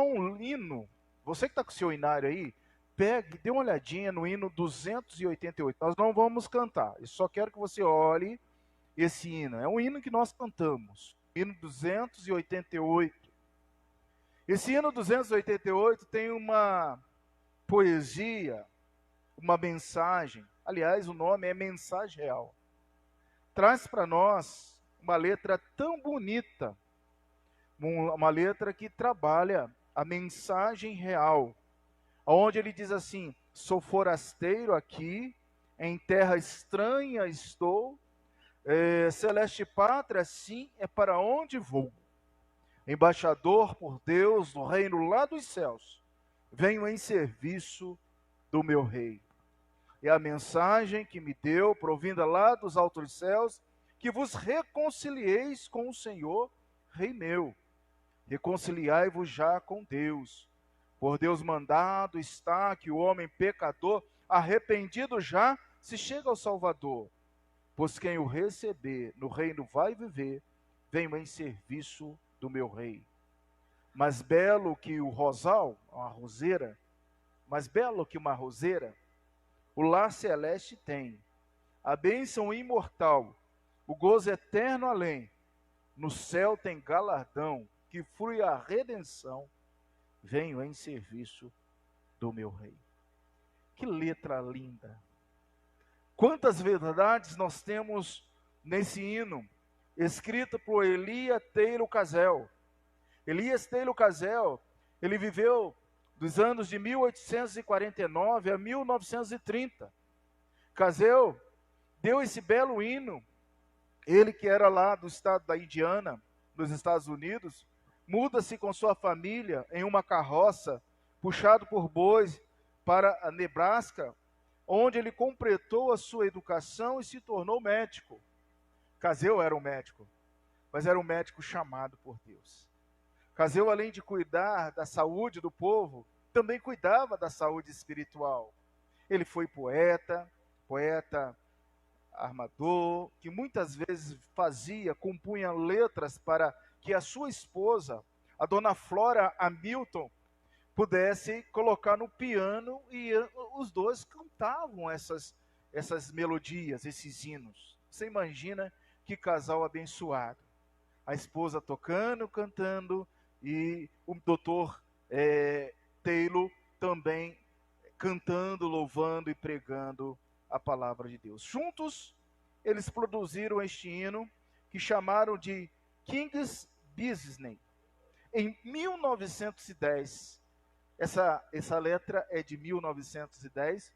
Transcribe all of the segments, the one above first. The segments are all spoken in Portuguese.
um hino, você que está com o seu hinário aí, pegue, dê uma olhadinha no hino 288. Nós não vamos cantar, eu só quero que você olhe esse hino. É um hino que nós cantamos, hino 288. Esse hino 288 tem uma poesia, uma mensagem. Aliás, o nome é Mensagem Real. Traz para nós uma letra tão bonita, uma letra que trabalha a mensagem real, onde ele diz assim: sou forasteiro aqui, em terra estranha estou, celeste pátria, sim, é para onde vou. Embaixador por Deus no reino lá dos céus, venho em serviço do meu rei. É a mensagem que me deu, provinda lá dos altos céus, que vos reconcilieis com o Senhor, Rei meu. Reconciliai-vos já com Deus. Por Deus mandado está que o homem pecador, arrependido já, se chega ao Salvador. Pois quem o receber no reino vai viver, venho em serviço do meu rei. Mais belo que o rosal, uma roseira, mais belo que uma roseira, o lar celeste tem, a bênção imortal, o gozo eterno além. No céu tem galardão, que flui a redenção. Venho em serviço do meu rei. Que letra linda! Quantas verdades nós temos nesse hino, escrito por Elias Taylor Casel. Elias Taylor Casel, ele viveu dos anos de 1849 a 1930. Casel deu esse belo hino, ele que era lá do estado da Indiana, nos Estados Unidos, muda-se com sua família em uma carroça, puxado por bois, para a Nebraska, onde ele completou a sua educação e se tornou médico. Casel era um médico, mas era um médico chamado por Deus. Casel, além de cuidar da saúde do povo, também cuidava da saúde espiritual. Ele foi poeta armador, que muitas vezes compunha letras para que a sua esposa, a dona Flora Hamilton, pudesse colocar no piano, e os dois cantavam essas melodias, esses hinos. Você imagina que casal abençoado. A esposa tocando, cantando, e o doutor Taylor também cantando, louvando e pregando a palavra de Deus. Juntos, eles produziram este hino, que chamaram de King's Business. Em 1910, essa letra é de 1910,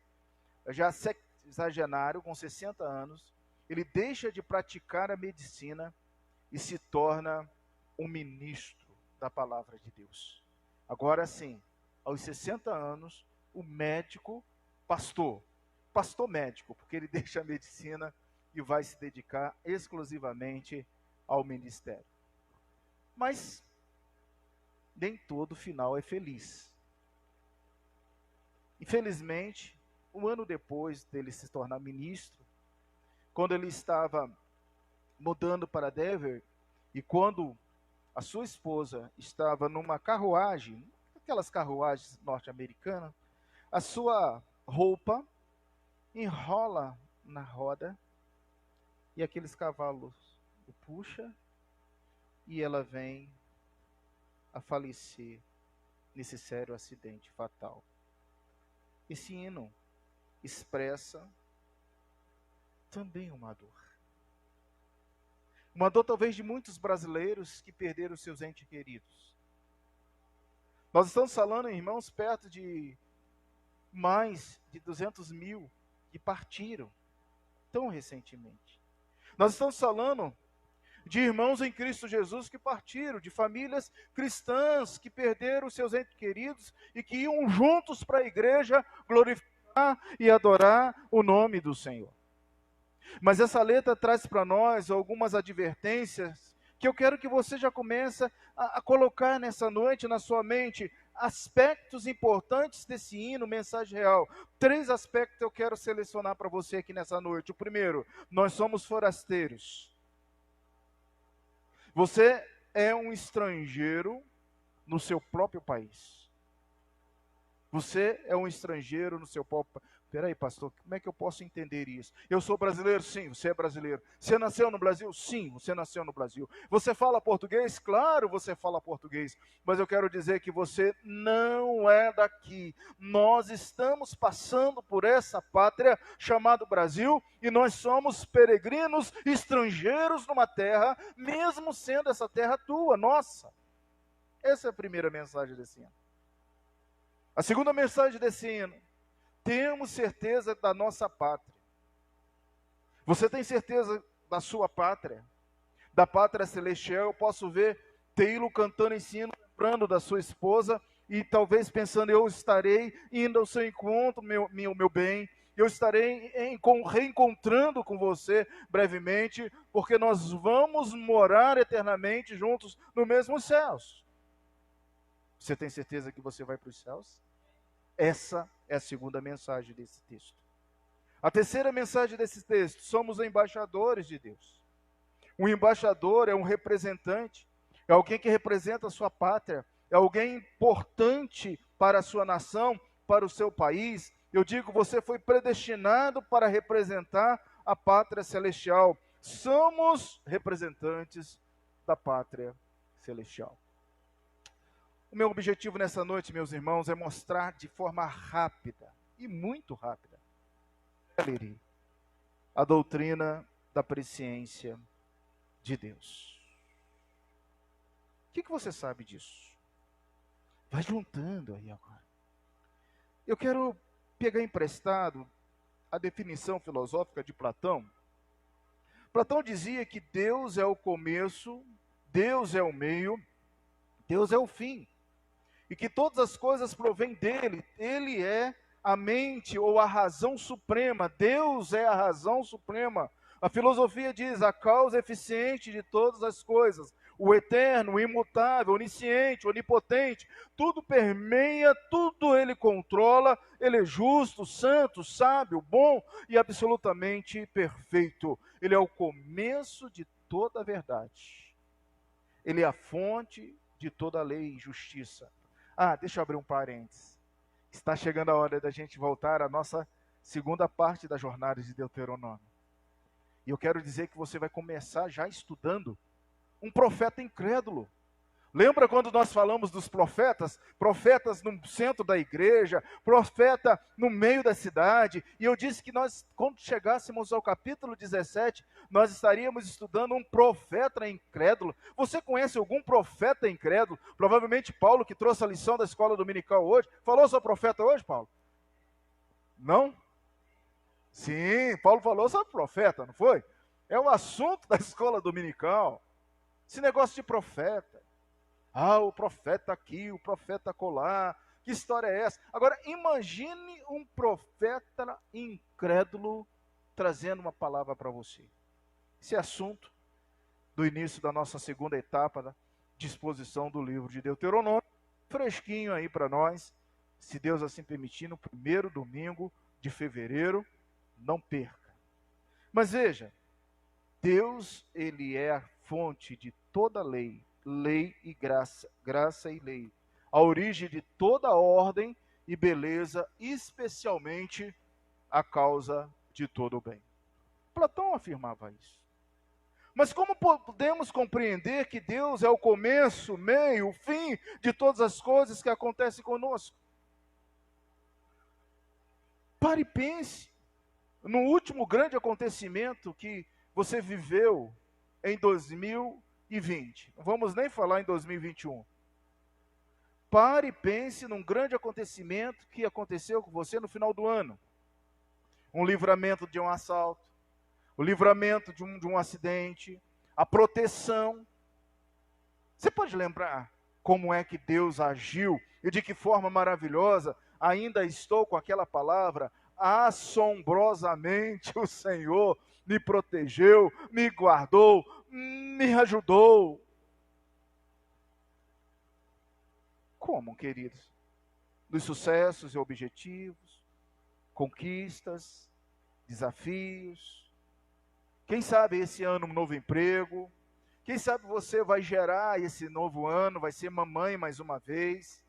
já sexagenário, com 60 anos, ele deixa de praticar a medicina e se torna um ministro da palavra de Deus. Agora sim, aos 60 anos, o médico, pastor médico, porque ele deixa a medicina e vai se dedicar exclusivamente ao ministério. Mas nem todo final é feliz. Infelizmente, um ano depois dele se tornar ministro, quando ele estava mudando para Denver, e quando a sua esposa estava numa carruagem, aquelas carruagens norte-americanas, a sua roupa enrola na roda e aqueles cavalos o puxa e ela vem a falecer nesse sério acidente fatal. Esse hino expressa também uma dor. Uma dor talvez de muitos brasileiros que perderam seus entes queridos. Nós estamos falando, irmãos, perto de mais de 200 mil que partiram tão recentemente. Nós estamos falando de irmãos em Cristo Jesus que partiram, de famílias cristãs que perderam seus entes queridos e que iam juntos para a igreja glorificar e adorar o nome do Senhor. Mas essa letra traz para nós algumas advertências que eu quero que você já comece a colocar nessa noite na sua mente, aspectos importantes desse hino, Mensagem Real. 3 aspectos eu quero selecionar para você aqui nessa noite. O primeiro, nós somos forasteiros. Você é um estrangeiro no seu próprio país. Você é um estrangeiro no seu próprio país. Peraí, pastor, como é que eu posso entender isso? Eu sou brasileiro? Sim, você é brasileiro. Você nasceu no Brasil? Sim, você nasceu no Brasil. Você fala português? Claro, você fala português. Mas eu quero dizer que você não é daqui. Nós estamos passando por essa pátria chamada Brasil e nós somos peregrinos, estrangeiros numa terra, mesmo sendo essa terra tua, nossa. Essa é a primeira mensagem desse ano. A segunda mensagem desse hino: temos certeza da nossa pátria. Você tem certeza da sua pátria? Da pátria celestial? Eu posso ver Teilo cantando em hino, lembrando da sua esposa, e talvez pensando, eu estarei indo ao seu encontro, meu bem, eu estarei reencontrando com você brevemente, porque nós vamos morar eternamente juntos nos mesmos céus. Você tem certeza que você vai para os céus? Essa é a segunda mensagem desse texto. A terceira mensagem desse texto: somos embaixadores de Deus. Um embaixador é um representante, é alguém que representa a sua pátria, é alguém importante para a sua nação, para o seu país. Eu digo, você foi predestinado para representar a pátria celestial. Somos representantes da pátria celestial. O meu objetivo nessa noite, meus irmãos, é mostrar de forma rápida, e muito rápida, a doutrina da presciência de Deus. O que você sabe disso? Vai juntando aí agora. Eu quero pegar emprestado a definição filosófica de Platão. Platão dizia que Deus é o começo, Deus é o meio, Deus é o fim. E que todas as coisas provêm dele. Ele é a mente ou a razão suprema. Deus é a razão suprema. A filosofia diz a causa eficiente de todas as coisas. O eterno, o imutável, onisciente, onipotente. Tudo permeia, tudo ele controla. Ele é justo, santo, sábio, bom e absolutamente perfeito. Ele é o começo de toda a verdade. Ele é a fonte de toda a lei e justiça. Deixa eu abrir um parênteses. Está chegando a hora da gente voltar à nossa segunda parte da jornada de Deuteronômio. E eu quero dizer que você vai começar já estudando um profeta incrédulo. Lembra quando nós falamos dos profetas? Profetas no centro da igreja, profeta no meio da cidade. E eu disse que nós, quando chegássemos ao capítulo 17, nós estaríamos estudando um profeta incrédulo. Você conhece algum profeta incrédulo? Provavelmente Paulo, que trouxe a lição da escola dominical hoje. Falou sobre profeta hoje, Paulo? Não? Sim, Paulo falou sobre profeta, não foi? É o assunto da escola dominical. Esse negócio de profeta. O profeta aqui, o profeta acolá. Que história é essa? Agora, imagine um profeta incrédulo trazendo uma palavra para você. Esse é assunto do início da nossa segunda etapa da disposição do livro de Deuteronômio. Fresquinho aí para nós, se Deus assim permitir, no primeiro domingo de fevereiro. Não perca. Mas veja, Deus, ele é a fonte de toda lei. Lei e graça, graça e lei, a origem de toda ordem e beleza, especialmente a causa de todo o bem. Platão afirmava isso. Mas como podemos compreender que Deus é o começo, meio, fim de todas as coisas que acontecem conosco? Pare e pense no último grande acontecimento que você viveu em 2020. Não vamos nem falar em 2021. Pare e pense num grande acontecimento que aconteceu com você no final do ano. Um livramento de um assalto, o livramento de um acidente, a proteção. Você pode lembrar como é que Deus agiu e de que forma maravilhosa? Ainda estou com aquela palavra: assombrosamente o Senhor me protegeu, me guardou, me ajudou. Como, queridos? Nos sucessos e objetivos, conquistas, desafios. Quem sabe esse ano um novo emprego. Quem sabe você vai gerar esse novo ano, vai ser mamãe mais uma vez.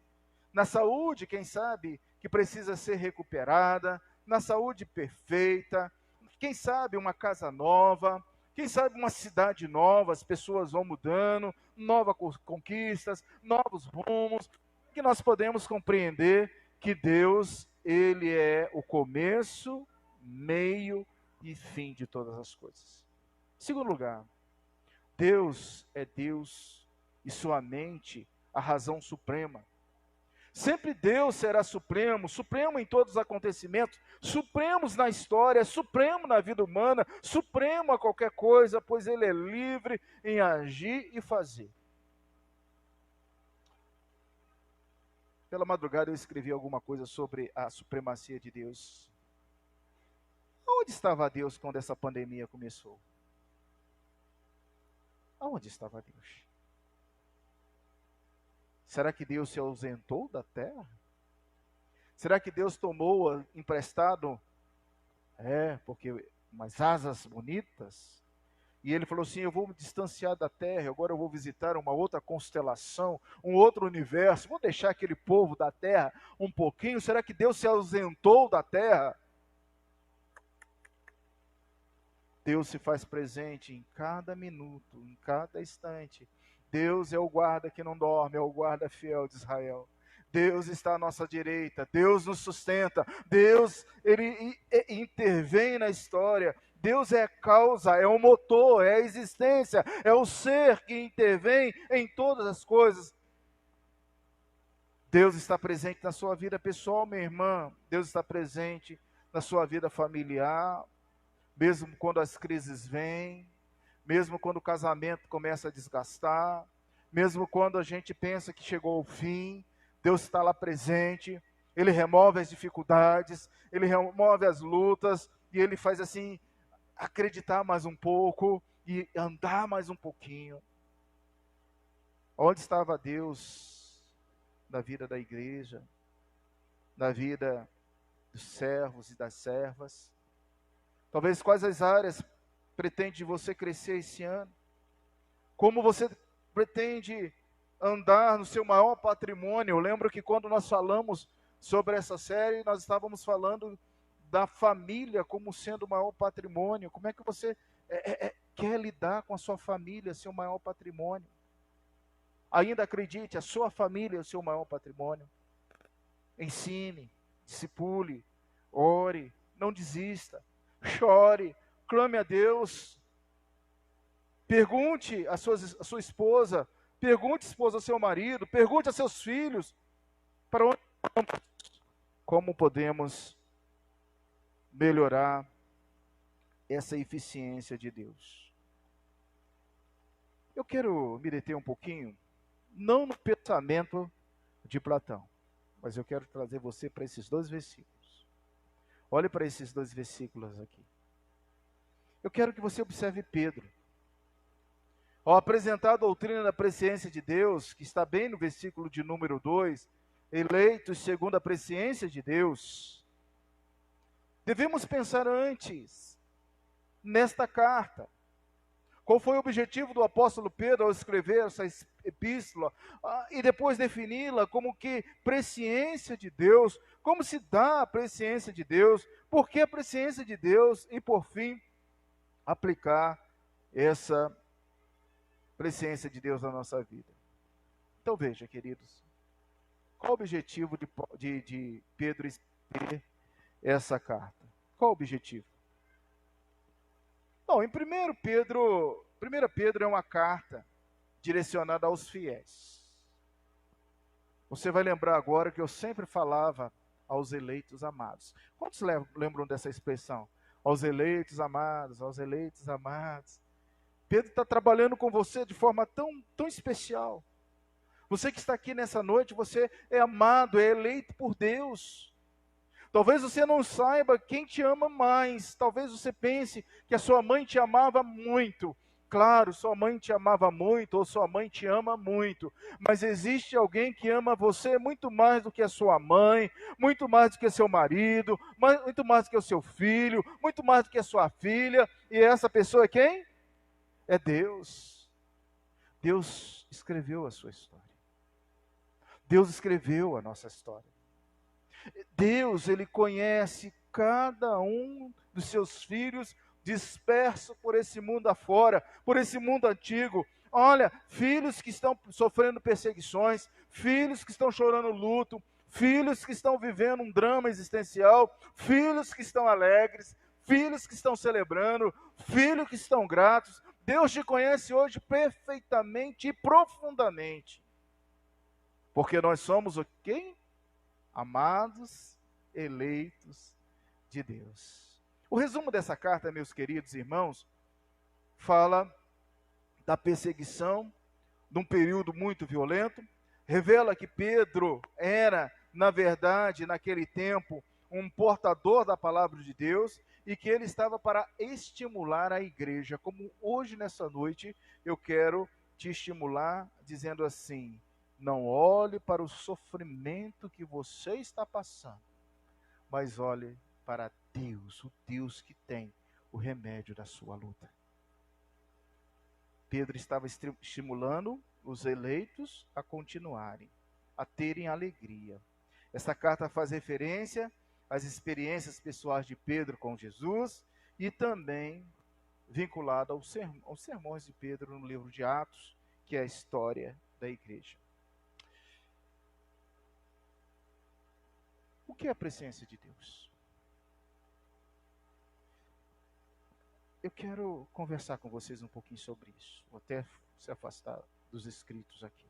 Na saúde, quem sabe, que precisa ser recuperada. Na saúde perfeita. Quem sabe uma casa nova. Quem sabe uma cidade nova, as pessoas vão mudando, novas conquistas, novos rumos. Que nós podemos compreender que Deus, Ele é o começo, meio e fim de todas as coisas. Segundo lugar, Deus é Deus e sua mente a razão suprema. Sempre Deus será supremo, supremo em todos os acontecimentos, supremos na história, supremo na vida humana, supremo a qualquer coisa, pois Ele é livre em agir e fazer. Pela madrugada eu escrevi alguma coisa sobre a supremacia de Deus. Onde estava Deus quando essa pandemia começou? Aonde estava Deus? Será que Deus se ausentou da terra? Será que Deus tomou emprestado? Porque umas asas bonitas. E ele falou assim, eu vou me distanciar da terra, agora eu vou visitar uma outra constelação, um outro universo, vou deixar aquele povo da terra um pouquinho. Será que Deus se ausentou da terra? Deus se faz presente em cada minuto, em cada instante. Deus é o guarda que não dorme, é o guarda fiel de Israel. Deus está à nossa direita, Deus nos sustenta, Deus, Ele intervém na história. Deus é a causa, é o motor, é a existência, é o ser que intervém em todas as coisas. Deus está presente na sua vida pessoal, minha irmã. Deus está presente na sua vida familiar. Mesmo quando as crises vêm, mesmo quando o casamento começa a desgastar, mesmo quando a gente pensa que chegou ao fim, Deus está lá presente, Ele remove as dificuldades, Ele remove as lutas, e Ele faz assim, acreditar mais um pouco, e andar mais um pouquinho. Onde estava Deus na vida da igreja, na vida dos servos e das servas? Talvez quais as áreas pretende você crescer esse ano? Como você pretende andar no seu maior patrimônio? Eu lembro que quando nós falamos sobre essa série, nós estávamos falando da família como sendo o maior patrimônio. Como é que você quer lidar com a sua família, seu maior patrimônio? Ainda acredite, a sua família é o seu maior patrimônio. Ensine, discipule, ore, não desista. Chore, clame a Deus, pergunte a sua esposa, pergunte, esposa, ao seu marido, pergunte a seus filhos, para onde vamos, como podemos melhorar essa eficiência de Deus. Eu quero me deter um pouquinho, não no pensamento de Platão, mas eu quero trazer você para esses dois versículos. Olhe para esses dois versículos aqui. Eu quero que você observe Pedro. Ao apresentar a doutrina da presciência de Deus, que está bem no versículo de número 2, eleitos segundo a presciência de Deus, devemos pensar antes nesta carta. Qual foi o objetivo do apóstolo Pedro ao escrever essa epístola e depois defini-la como que presciência de Deus? Como se dá a presciência de Deus? Por que a presciência de Deus? E por fim, aplicar essa presciência de Deus na nossa vida. Então veja, queridos, qual o objetivo de Pedro escrever essa carta? Qual o objetivo? Bom, em 1 Pedro é uma carta direcionada aos fiéis. Você vai lembrar agora que eu sempre falava aos eleitos amados. Quantos lembram dessa expressão? Aos eleitos amados, aos eleitos amados. Pedro está trabalhando com você de forma tão especial. Você que está aqui nessa noite, você é amado, é eleito por Deus. Talvez você não saiba quem te ama mais. Talvez você pense que a sua mãe te amava muito. Claro, sua mãe te amava muito, ou sua mãe te ama muito. Mas existe alguém que ama você muito mais do que a sua mãe, muito mais do que seu marido, muito mais do que o seu filho, muito mais do que a sua filha. E essa pessoa é quem? É Deus. Deus escreveu a sua história. Deus escreveu a nossa história. Deus, Ele conhece cada um dos seus filhos disperso por esse mundo afora, por esse mundo antigo. Olha, filhos que estão sofrendo perseguições, filhos que estão chorando luto, filhos que estão vivendo um drama existencial, filhos que estão alegres, filhos que estão celebrando, filhos que estão gratos. Deus te conhece hoje perfeitamente e profundamente. Porque nós somos o quê? Amados, eleitos de Deus. O resumo dessa carta, meus queridos irmãos, fala da perseguição, de um período muito violento, revela que Pedro era, na verdade, naquele tempo, um portador da palavra de Deus, e que ele estava para estimular a igreja, como hoje, nessa noite, eu quero te estimular, dizendo assim: não olhe para o sofrimento que você está passando, mas olhe para Deus, o Deus que tem o remédio da sua luta. Pedro estava estimulando os eleitos a continuarem, a terem alegria. Essa carta faz referência às experiências pessoais de Pedro com Jesus e também vinculada aos sermões de Pedro no livro de Atos, que é a história da igreja. O que é a presença de Deus? Eu quero conversar com vocês um pouquinho sobre isso. Vou até se afastar dos escritos aqui.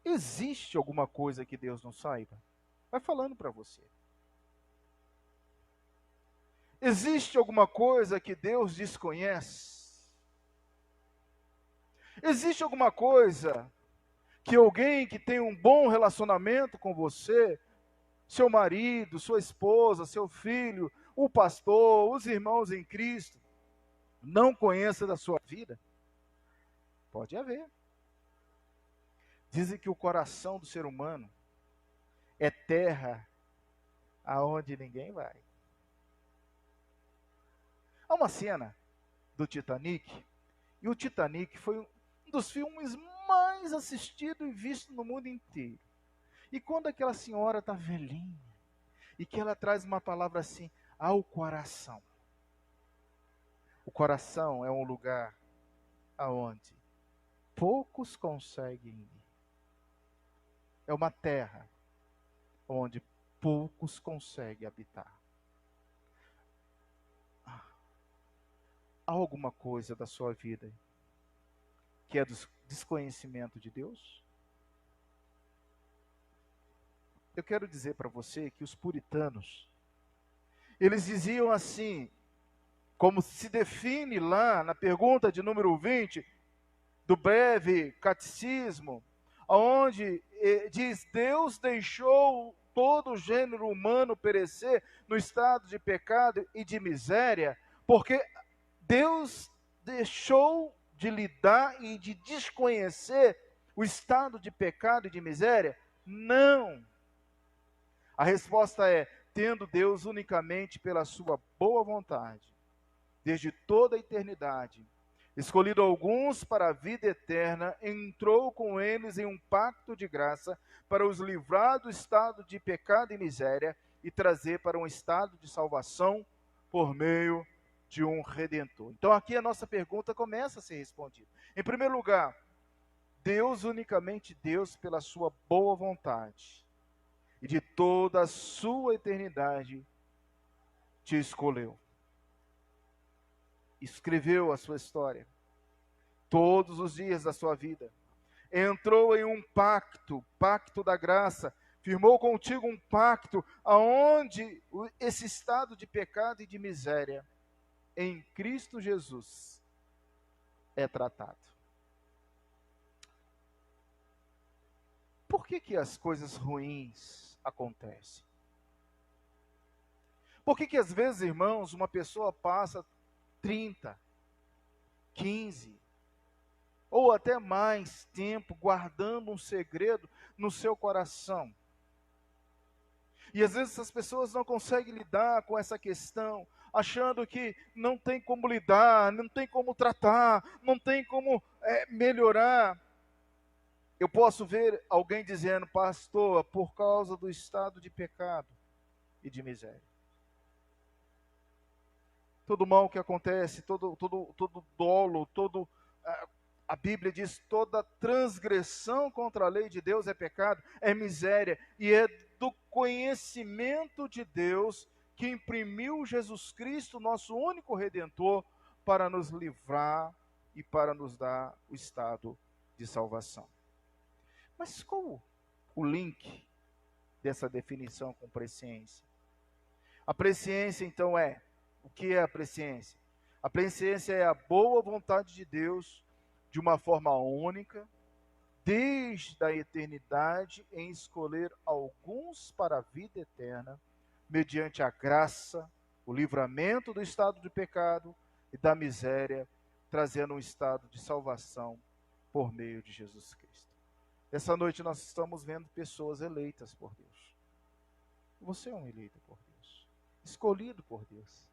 Existe alguma coisa que Deus não saiba? Vai falando para você. Existe alguma coisa que Deus desconhece? Existe alguma coisa que alguém que tem um bom relacionamento com você, seu marido, sua esposa, seu filho, o pastor, os irmãos em Cristo, não conheça da sua vida? Pode haver. Dizem que o coração do ser humano é terra aonde ninguém vai. Há uma cena do Titanic, e o Titanic foi um dos filmes mais assistidos e vistos no mundo inteiro. E quando aquela senhora está velhinha, e que ela traz uma palavra assim, ao coração. O coração é um lugar aonde poucos conseguem ir. É uma terra onde poucos conseguem habitar. Há alguma coisa da sua vida que é do desconhecimento de Deus? Eu quero dizer para você que os puritanos, eles diziam assim, como se define lá na pergunta de número 20 do breve catecismo, onde diz: Deus deixou todo o gênero humano perecer no estado de pecado e de miséria, porque Deus deixou de lidar e de desconhecer o estado de pecado e de miséria? Não. A resposta é: tendo Deus unicamente pela sua boa vontade, desde toda a eternidade, escolhido alguns para a vida eterna, entrou com eles em um pacto de graça para os livrar do estado de pecado e miséria e trazer para um estado de salvação por meio de um Redentor. Então aqui a nossa pergunta começa a ser respondida. Em primeiro lugar, Deus, unicamente Deus, pela sua boa vontade e de toda a sua eternidade, te escolheu. Escreveu a sua história, todos os dias da sua vida, entrou em um pacto, pacto da graça, firmou contigo um pacto, aonde esse estado de pecado e de miséria, em Cristo Jesus, é tratado. Por que as coisas ruins acontecem? Por que às vezes, irmãos, uma pessoa passa 30, 15, ou até mais tempo guardando um segredo no seu coração? E às vezes essas pessoas não conseguem lidar com essa questão achando que não tem como lidar, não tem como tratar, não tem como melhorar. Eu posso ver alguém dizendo, pastor, por causa do estado de pecado e de miséria. Todo mal que acontece, todo dolo, a Bíblia diz, toda transgressão contra a lei de Deus é pecado, é miséria, e é do conhecimento de Deus que imprimiu Jesus Cristo, nosso único Redentor, para nos livrar e para nos dar o estado de salvação. Mas qual o link dessa definição com presciência? A presciência, então, o que é a presciência? A presciência é a boa vontade de Deus, de uma forma única, desde a eternidade, em escolher alguns para a vida eterna, mediante a graça, o livramento do estado de pecado e da miséria, trazendo um estado de salvação por meio de Jesus Cristo. Essa noite nós estamos vendo pessoas eleitas por Deus. Você é um eleito por Deus, escolhido por Deus,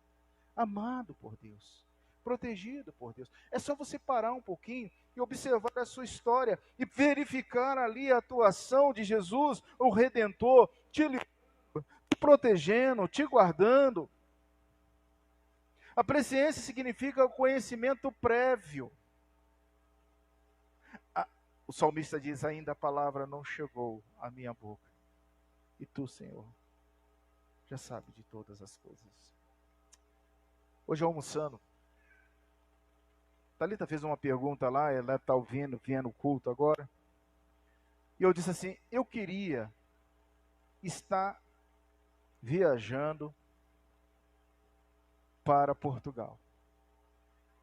amado por Deus, protegido por Deus. É só você parar um pouquinho e observar a sua história e verificar ali a atuação de Jesus, o Redentor, te protegendo, te guardando. A presciência significa o conhecimento prévio. O salmista diz, ainda a palavra não chegou à minha boca. E tu, Senhor, já sabe de todas as coisas. Hoje almoçando, Thalita fez uma pergunta lá, ela está vendo o culto agora. E eu disse assim, eu queria estar viajando para Portugal.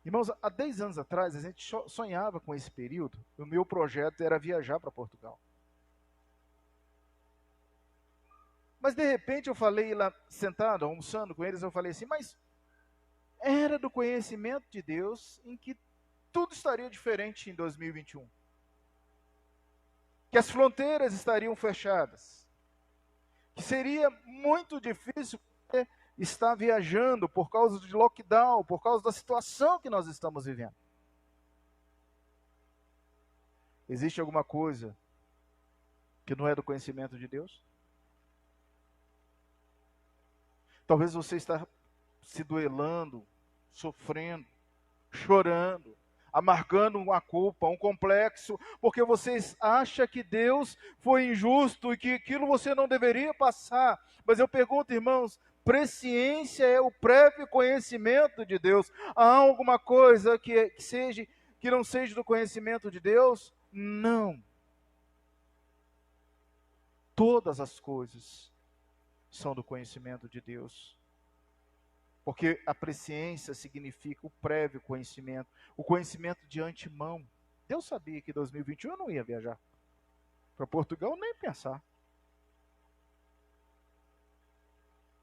Irmãos, há 10 anos atrás, a gente sonhava com esse período. O meu projeto era viajar para Portugal. Mas, de repente, eu falei lá, sentado, almoçando com eles, eu falei assim, mas era do conhecimento de Deus em que tudo estaria diferente em 2021. Que as fronteiras estariam fechadas. Que seria muito difícil estar viajando por causa de lockdown, por causa da situação que nós estamos vivendo. Existe alguma coisa que não é do conhecimento de Deus? Talvez você está se duelando, sofrendo, chorando, amargando uma culpa, um complexo, porque você acha que Deus foi injusto e que aquilo você não deveria passar. Mas eu pergunto, irmãos, presciência é o prévio conhecimento de Deus. Há alguma coisa que não seja do conhecimento de Deus? Não. Todas as coisas são do conhecimento de Deus. Porque a presciência significa o prévio conhecimento, o conhecimento de antemão. Deus sabia que em 2021 eu não ia viajar para Portugal, nem pensar.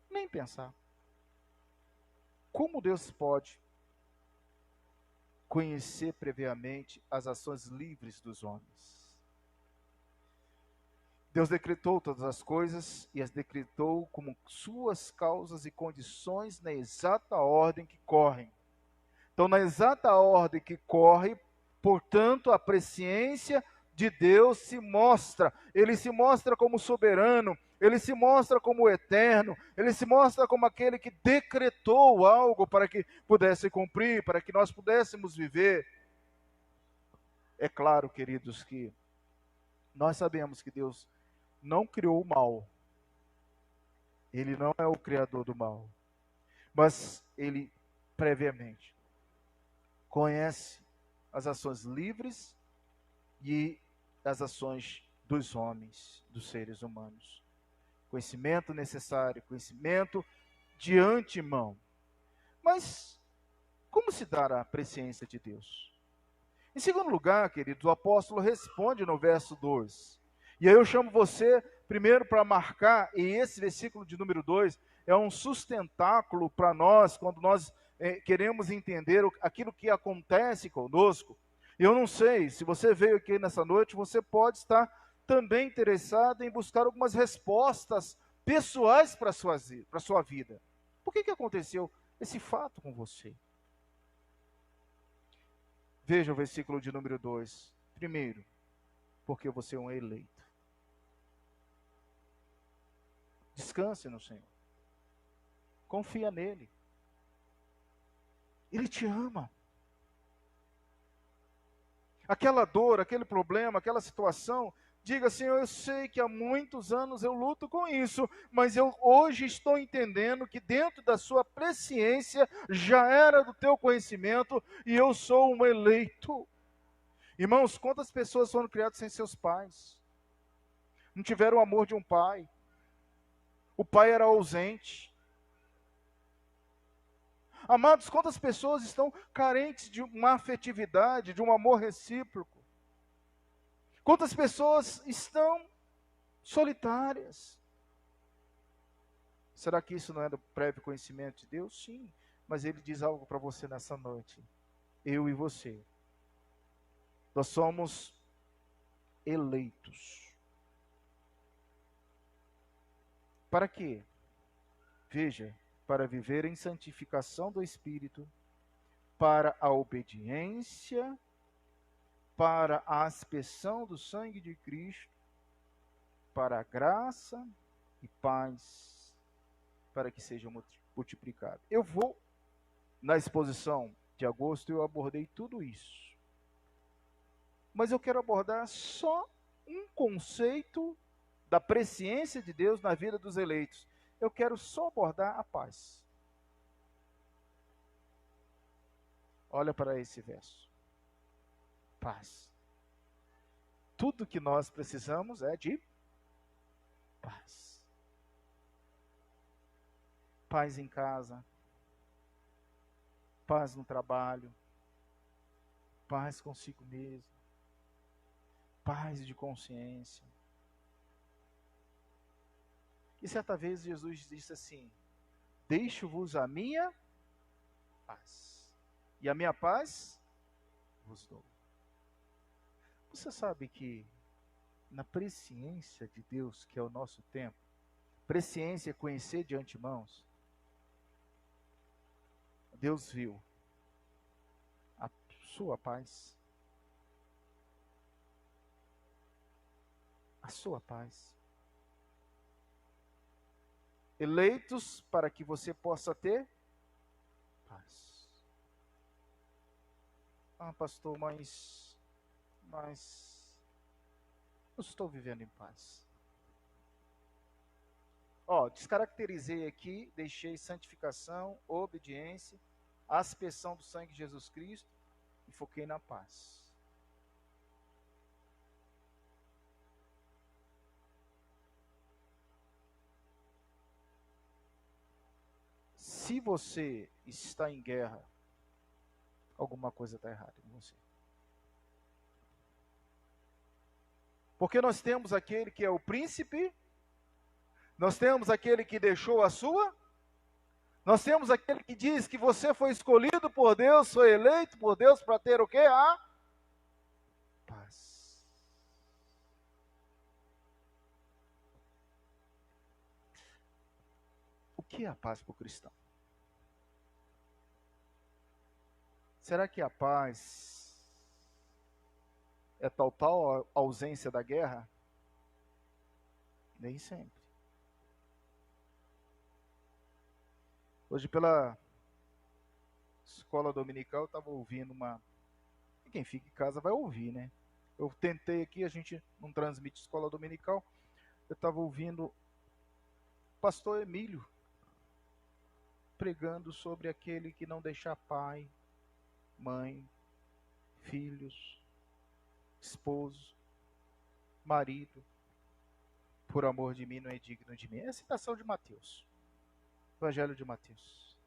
Nem pensar. Como Deus pode conhecer previamente as ações livres dos homens? Deus decretou todas as coisas e as decretou como suas causas e condições na exata ordem que correm. Então, na exata ordem que corre, portanto, a presciência de Deus se mostra. Ele se mostra como soberano, ele se mostra como eterno, ele se mostra como aquele que decretou algo para que pudesse cumprir, para que nós pudéssemos viver. É claro, queridos, que nós sabemos que Deus não criou o mal. Ele não é o criador do mal. Mas ele previamente conhece as ações livres e as ações dos homens, dos seres humanos. Conhecimento necessário, conhecimento de antemão. Mas como se dá a presciência de Deus? Em segundo lugar, queridos, o apóstolo responde no verso 2. E aí eu chamo você primeiro para marcar, e esse versículo de número 2 é um sustentáculo para nós, quando nós queremos entender aquilo que acontece conosco. Eu não sei, se você veio aqui nessa noite, você pode estar também interessado em buscar algumas respostas pessoais para a sua vida. Por que aconteceu esse fato com você. Veja o versículo de número 2. Primeiro, porque você é um eleito. Descanse no Senhor. Confia nele. Ele te ama. Aquela dor, aquele problema, aquela situação, diga: Senhor, eu sei que há muitos anos eu luto com isso, mas eu hoje estou entendendo que dentro da sua presciência já era do teu conhecimento e eu sou um eleito. Irmãos, quantas pessoas foram criadas sem seus pais? Não tiveram o amor de um pai. O pai era ausente. Amados, quantas pessoas estão carentes de uma afetividade, de um amor recíproco? Quantas pessoas estão solitárias? Será que isso não é do prévio conhecimento de Deus? Sim, mas Ele diz algo para você nessa noite. Eu e você, nós somos eleitos. Para quê? Veja, para viver em santificação do Espírito, para a obediência, para a aspersão do sangue de Cristo, para a graça e paz, para que seja multiplicado. Na exposição de agosto, eu abordei tudo isso. Mas eu quero abordar só um conceito da presciência de Deus na vida dos eleitos. Eu quero só abordar a paz. Olha para esse verso. Paz. Tudo que nós precisamos é de paz. Paz em casa, paz no trabalho, paz consigo mesmo, paz de consciência. E certa vez Jesus disse assim: deixo-vos a minha paz, e a minha paz vos dou. Você sabe que na presciência de Deus, que é o nosso tempo, presciência é conhecer de antemãos, Deus viu a sua paz, a sua paz, eleitos para que você possa ter paz. Ah, pastor, mas eu estou vivendo em paz. Descaracterizei aqui, deixei santificação, obediência, aspersão do sangue de Jesus Cristo e foquei na paz. Se você está em guerra, alguma coisa está errada com você. Porque nós temos aquele que é o príncipe, nós temos aquele que deixou a sua, nós temos aquele que diz que você foi escolhido por Deus, foi eleito por Deus para ter o quê? A paz. O que é a paz para o cristão? Será que a paz é total ausência da guerra? Nem sempre. Hoje pela escola dominical eu estava ouvindo quem fica em casa vai ouvir, né? Eu tentei aqui, a gente não transmite escola dominical, eu estava ouvindo o pastor Emílio pregando sobre aquele que não deixa pai, mãe, filhos, esposo, marido, por amor de mim não é digno de mim. É a citação de Mateus. Evangelho de Mateus.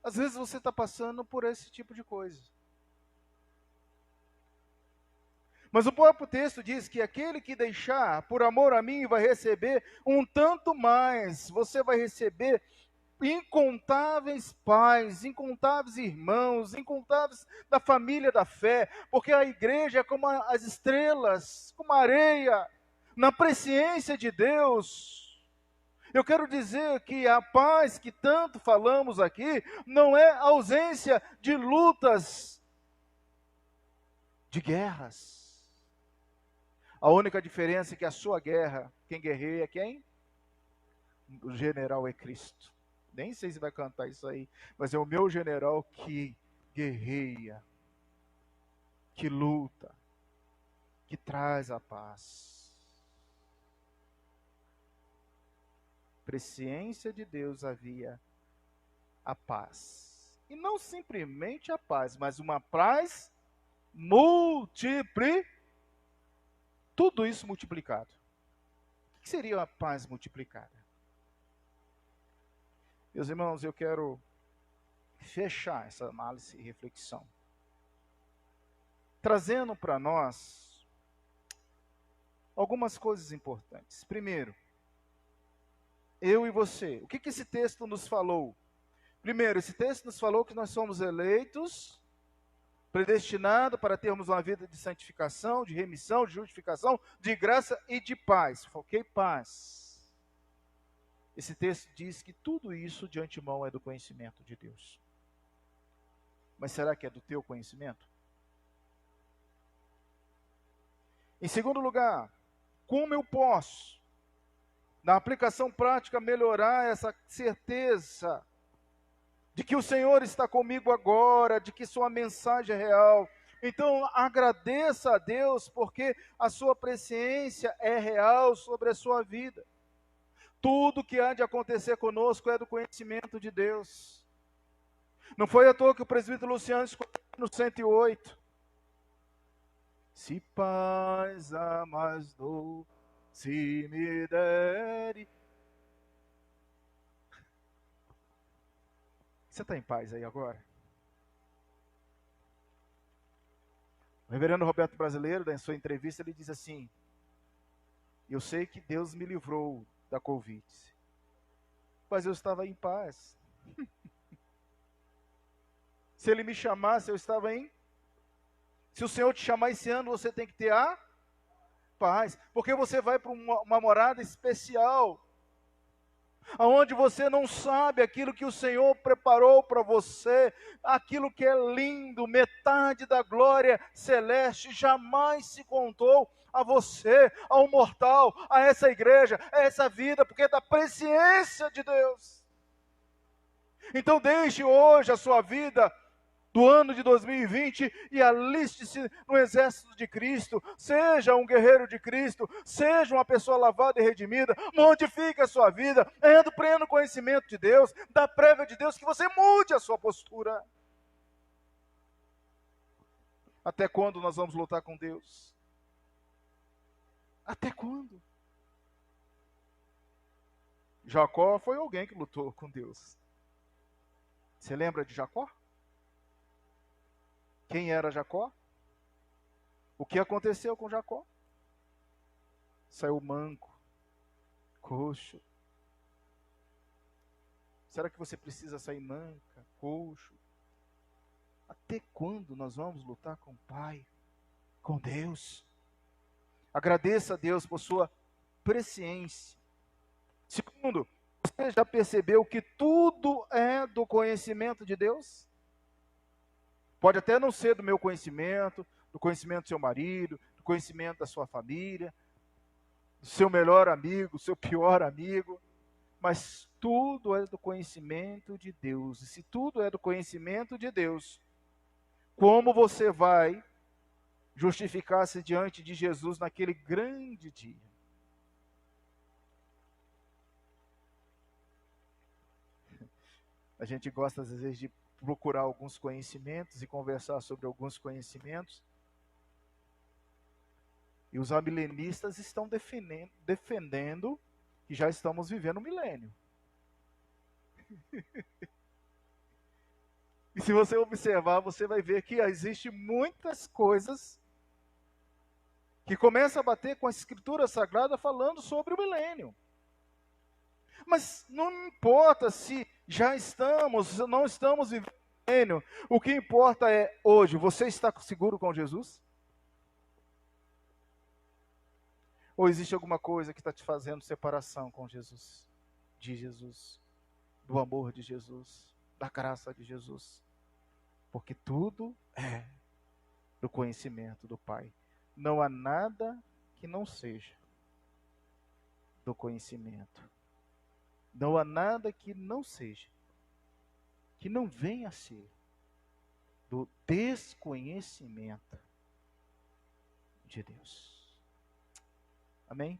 Às vezes você está passando por esse tipo de coisa. Mas o próprio texto diz que aquele que deixar por amor a mim vai receber um tanto mais. Você vai receber incontáveis pais, incontáveis irmãos, incontáveis da família da fé, porque a igreja é como as estrelas, como a areia. Na presciência de Deus, eu quero dizer que a paz que tanto falamos aqui não é ausência de lutas, de guerras. A única diferença é que a sua guerra, quem guerreia é quem? O general é Cristo. Nem sei se vai cantar isso aí, mas é o meu general que guerreia, que luta, que traz a paz. Presciência de Deus havia a paz. E não simplesmente a paz, mas uma paz tudo isso multiplicado. O que seria a paz multiplicada? Meus irmãos, eu quero fechar essa análise e reflexão, trazendo para nós algumas coisas importantes. Primeiro, eu e você, o que esse texto nos falou? Primeiro, esse texto nos falou que nós somos eleitos, predestinados para termos uma vida de santificação, de remissão, de justificação, de graça e de paz. Foquei paz. Esse texto diz que tudo isso de antemão é do conhecimento de Deus. Mas será que é do teu conhecimento? Em segundo lugar, como eu posso, na aplicação prática, melhorar essa certeza de que o Senhor está comigo agora, de que sua mensagem é real? Então, agradeça a Deus, porque a sua presciência é real sobre a sua vida. Tudo que há de acontecer conosco é do conhecimento de Deus. Não foi à toa que o presbítero Luciano escolheu no 108. Se paz a mais dou, se me dere. Você está em paz aí agora? O reverendo Roberto Brasileiro, em sua entrevista, ele diz assim: eu sei que Deus me livrou da Covid, mas eu estava em paz. Se Ele me chamasse, eu estava em... Se o Senhor te chamar esse ano, você tem que ter a paz, porque você vai para uma morada especial, aonde você não sabe aquilo que o Senhor preparou para você, aquilo que é lindo, metade da glória celeste jamais se contou a você, ao mortal, a essa igreja, a essa vida, porque é da presciência de Deus. Então deixe hoje a sua vida do ano de 2020 e aliste-se no exército de Cristo. Seja um guerreiro de Cristo, seja uma pessoa lavada e redimida. Modifique a sua vida, do pleno conhecimento de Deus, da prévia de Deus, que você mude a sua postura. Até quando nós vamos lutar com Deus? Até quando? Jacó foi alguém que lutou com Deus. Você lembra de Jacó? Quem era Jacó? O que aconteceu com Jacó? Saiu manco, coxo. Será que você precisa sair manca, coxo? Até quando nós vamos lutar com o Pai, com Deus? Agradeça a Deus por sua presciência. Segundo, você já percebeu que tudo é do conhecimento de Deus? Pode até não ser do meu conhecimento, do conhecimento do seu marido, do conhecimento da sua família, do seu melhor amigo, do seu pior amigo, mas tudo é do conhecimento de Deus. E se tudo é do conhecimento de Deus, como você vai justificar-se diante de Jesus naquele grande dia? A gente gosta às vezes de procurar alguns conhecimentos e conversar sobre alguns conhecimentos. E os amilenistas estão defendendo que já estamos vivendo um milênio. E se você observar, você vai ver que existem muitas coisas que começam a bater com a Escritura Sagrada falando sobre o milênio. Mas não importa se já estamos, não estamos vivendo o milênio. O que importa é hoje, você está seguro com Jesus? Ou existe alguma coisa que está te fazendo separação com Jesus, de Jesus, do amor de Jesus, da graça de Jesus? Porque tudo é do conhecimento do Pai. Não há nada que não seja do conhecimento. Não há nada que não seja, que não venha a ser do desconhecimento de Deus. Amém?